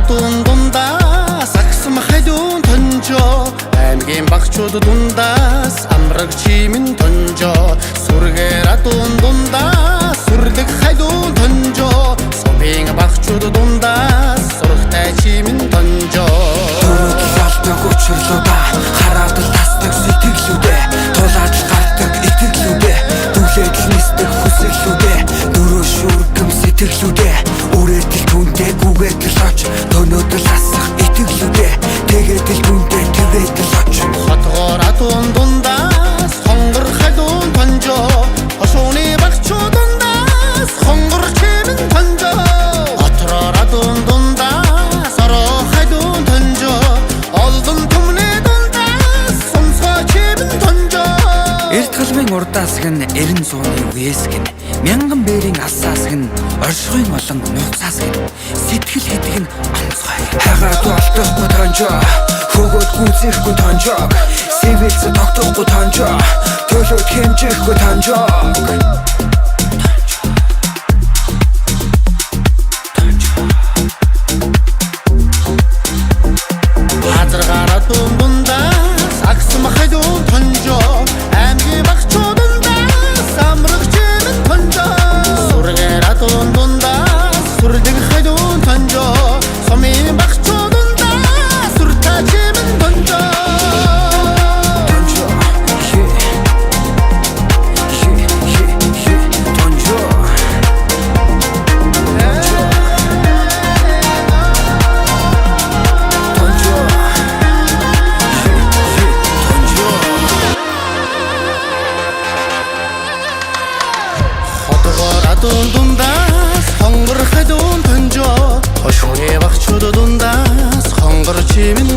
Хатгааратун дундаас агсам хайдун тонжоо аймгийн багчууд дундаас амраг чимэн тонжоо сүргээратун дундаас сүрлэг хайдун тонжоо сумын багчууд дундаас сурагтай чимэн тонжоо Дөрөв учрлуудаа хараад л тасдаг сэтгэлүүдээ тулаад л гардаг итгэлүүдээ дүлээд л нисдэг хүсэлүүдээ дөрөв шүргэм сэтгэлүүдээ үрээд л түндээ гүгээд л оч төнөөд л асах итгэлүүдээ тэгээд л түндээ тэвээд л оч Хатгааратун дундаас хонгор хайдун тонжоо хошууны багчууд дундаас хонгор чимэн тонжоо Отрооратун дундаас ороо хайдун тонжоо олдон түмний дундаас сумсгой чимэн тонжоо Эрт галмын урдаас гэн эрен сууны үеэс гэн мянган бэрийн алсаас гэн оршихуйн олон нууцаас гэн сэтгэл хэдэг нь онцгой хагаад болтохгүй тонжоо хөгөөд гүзэхгүй тонжоо сэвэлц тогтохгүй тонжоо төлөөд хэмжихгүй тонжоо Хатгааратун дундаас агсам хайдун тонжоо аймгийн багчууд дундаас амраг чимэн тонжоо сүргээратун дундаас сүрлэг хайдун тонжоо сумын багчууд дундаас сүртэй чимэн тонжоо Хатгааратун дундаас хонгор хайдун тонжоо хошууны багчууд дундаас хонгор чимэн